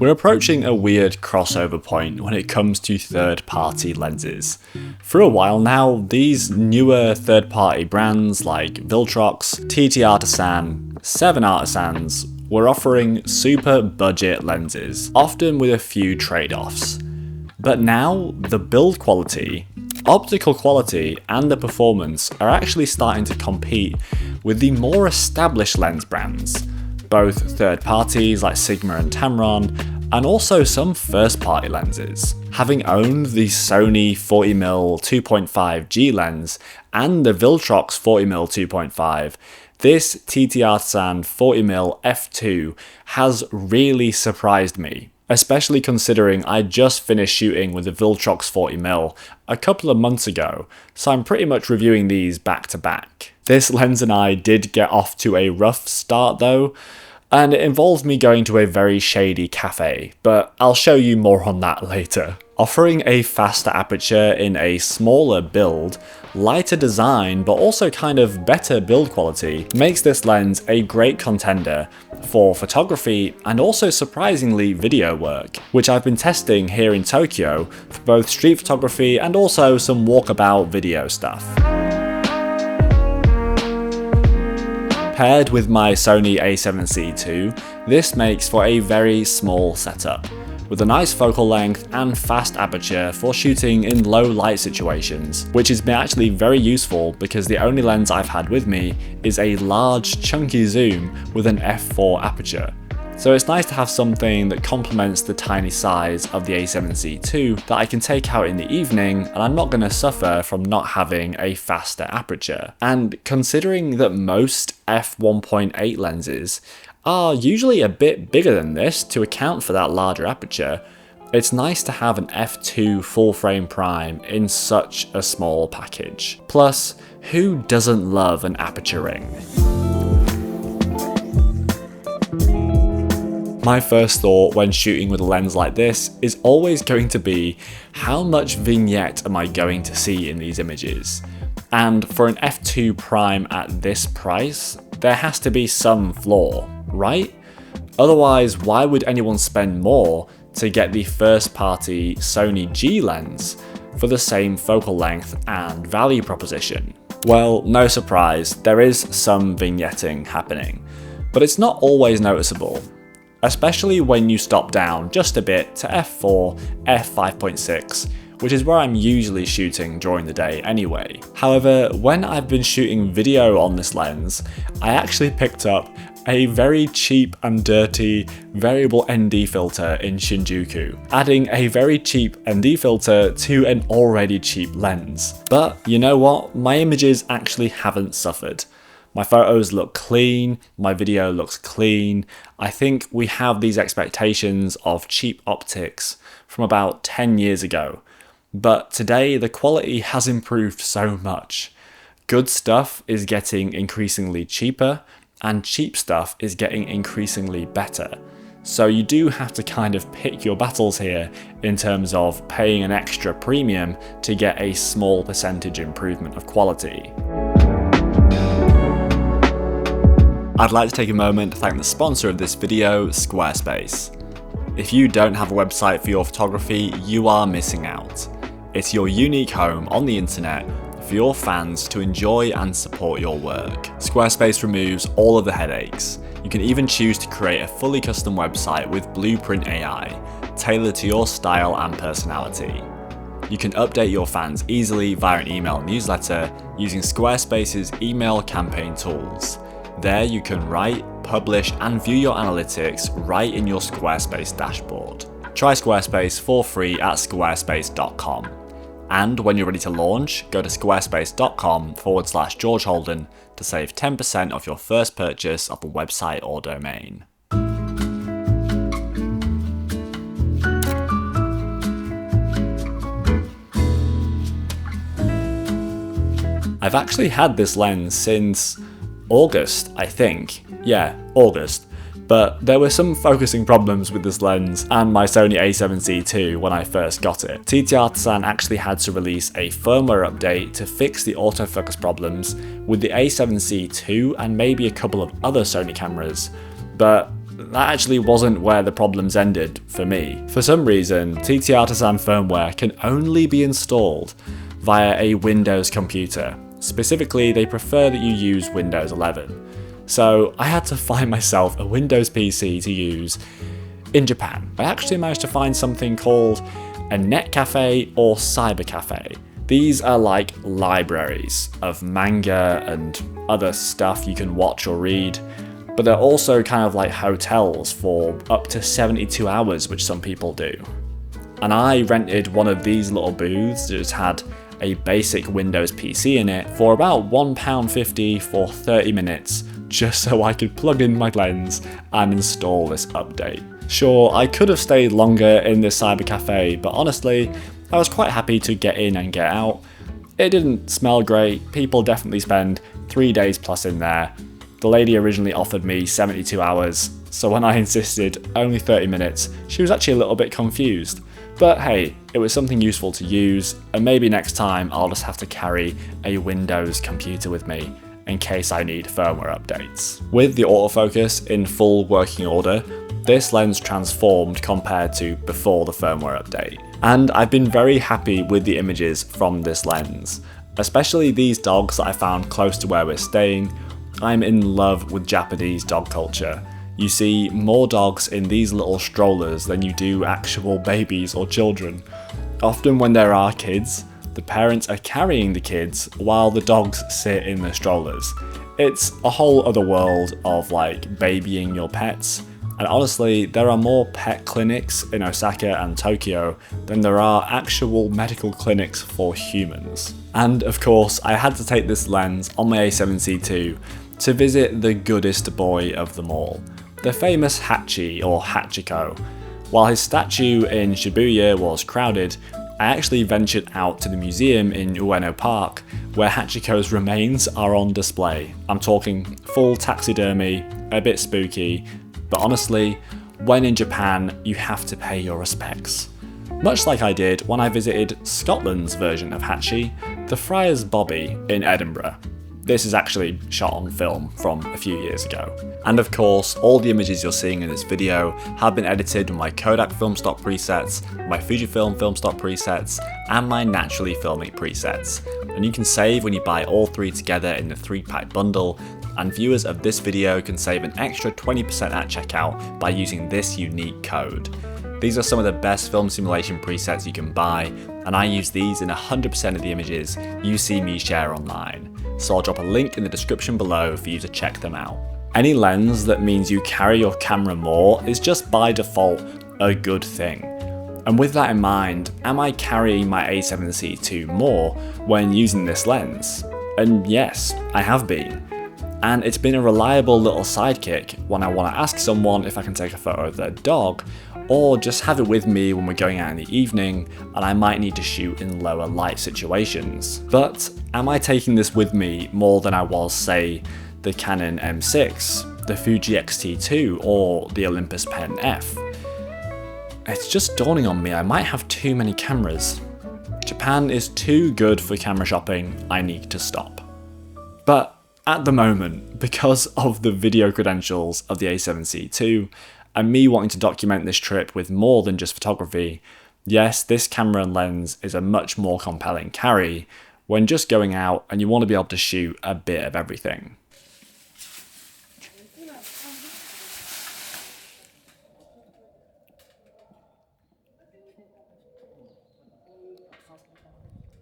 We're approaching a weird crossover point when it comes to third-party lenses. For a while now, these newer third-party brands like Viltrox, TTArtisan, 7Artisans were offering super budget lenses, often with a few trade-offs. But now, the build quality, optical quality, and the performance are actually starting to compete with the more established lens brands, both third parties like Sigma and Tamron, and also some first party lenses. Having owned the Sony 40mm 2.5G lens and the Viltrox 40mm 2.5, this TTArtisan 40mm f2 has really surprised me, especially considering I just finished shooting with the Viltrox 40mm a couple of months ago, so I'm pretty much reviewing these back to back. This lens and I did get off to a rough start though, and it involved me going to a very shady cafe, but I'll show you more on that later. Offering a faster aperture in a smaller build, lighter design, but also kind of better build quality makes this lens a great contender for photography and also surprisingly video work, which I've been testing here in Tokyo for both street photography and also some walkabout video stuff. Paired with my Sony a7C II, this makes for a very small setup, with a nice focal length and fast aperture for shooting in low light situations, which has been actually very useful because the only lens I've had with me is a large chunky zoom with an f4 aperture. So it's nice to have something that complements the tiny size of the a7C II that I can take out in the evening, and I'm not going to suffer from not having a faster aperture. And considering that most f1.8 lenses are usually a bit bigger than this to account for that larger aperture, it's nice to have an f2 full frame prime in such a small package. Plus, who doesn't love an aperture ring? My first thought when shooting with a lens like this is always going to be, how much vignette am I going to see in these images? And for an f2 prime at this price, there has to be some flaw, right? Otherwise, why would anyone spend more to get the first party Sony G lens for the same focal length and value proposition? Well, no surprise, there is some vignetting happening, but it's not always noticeable, especially when you stop down just a bit to f4, f5.6, which is where I'm usually shooting during the day anyway. However, when I've been shooting video on this lens, I actually picked up a very cheap and dirty variable ND filter in Shinjuku, adding a very cheap ND filter to an already cheap lens. But you know what? My images actually haven't suffered. My photos look clean, my video looks clean. I think we have these expectations of cheap optics from about 10 years ago. But today the quality has improved so much. Good stuff is getting increasingly cheaper, and cheap stuff is getting increasingly better. So you do have to kind of pick your battles here in terms of paying an extra premium to get a small percentage improvement of quality. I'd like to take a moment to thank the sponsor of this video, Squarespace. If you don't have a website for your photography, you are missing out. It's your unique home on the internet for your fans to enjoy and support your work. Squarespace removes all of the headaches. You can even choose to create a fully custom website with Blueprint AI, tailored to your style and personality. You can update your fans easily via an email newsletter using Squarespace's email campaign tools. There you can write, publish, and view your analytics right in your Squarespace dashboard. Try Squarespace for free at squarespace.com. And when you're ready to launch, go to squarespace.com/GeorgeHolden to save 10% off your first purchase of a website or domain. I've actually had this lens since August, I think. Yeah, August. But there were some focusing problems with this lens and my Sony a7C II when I first got it. TTArtisan actually had to release a firmware update to fix the autofocus problems with the a7C II and maybe a couple of other Sony cameras, but that actually wasn't where the problems ended for me. For some reason, TTArtisan firmware can only be installed via a Windows computer. Specifically, they prefer that you use Windows 11. So I had to find myself a Windows PC to use in Japan. I actually managed to find something called a net cafe or cyber cafe. These are like libraries of manga and other stuff you can watch or read, but they're also kind of like hotels for up to 72 hours, which some people do. And I rented one of these little booths that just had a basic Windows PC in it for about £1.50 for 30 minutes, just so I could plug in my lens and install this update. Sure, I could have stayed longer in this cyber cafe, but honestly, I was quite happy to get in and get out. It didn't smell great, people definitely spend 3 days plus in there. The lady originally offered me 72 hours, so when I insisted only 30 minutes, she was actually a little bit confused. But hey, it was something useful to use, and maybe next time I'll just have to carry a Windows computer with me in case I need firmware updates. With the autofocus in full working order, this lens transformed compared to before the firmware update. And I've been very happy with the images from this lens, especially these dogs that I found close to where we're staying. I'm in love with Japanese dog culture. You see more dogs in these little strollers than you do actual babies or children. Often when there are kids, the parents are carrying the kids while the dogs sit in the strollers. It's a whole other world of like babying your pets. And honestly, there are more pet clinics in Osaka and Tokyo than there are actual medical clinics for humans. And of course, I had to take this lens on my A7C II to visit the goodest boy of them all, the famous Hachi or Hachiko. While his statue in Shibuya was crowded, I actually ventured out to the museum in Ueno Park, where Hachiko's remains are on display. I'm talking full taxidermy, a bit spooky, but honestly, when in Japan, you have to pay your respects. Much like I did when I visited Scotland's version of Hachi, the Friar's Bobby in Edinburgh. This is actually shot on film from a few years ago. And of course, all the images you're seeing in this video have been edited with my Kodak film stock presets, my Fujifilm film stock presets, and my Naturally Filmic presets. And you can save when you buy all three together in the 3-pack bundle, and viewers of this video can save an extra 20% at checkout by using this unique code. These are some of the best film simulation presets you can buy, and I use these in 100% of the images you see me share online. So I'll drop a link in the description below for you to check them out. Any lens that means you carry your camera more is just by default a good thing. And with that in mind, am I carrying my A7C II more when using this lens? And yes, I have been. And it's been a reliable little sidekick when I want to ask someone if I can take a photo of their dog, or just have it with me when we're going out in the evening and I might need to shoot in lower light situations. But am I taking this with me more than I was, say, the Canon M6, the Fuji X-T2, or the Olympus Pen F? It's just dawning on me I might have too many cameras. Japan is too good for camera shopping, I need to stop. But at the moment, because of the video credentials of the A7C II, and me wanting to document this trip with more than just photography, yes, this camera and lens is a much more compelling carry when just going out and you want to be able to shoot a bit of everything.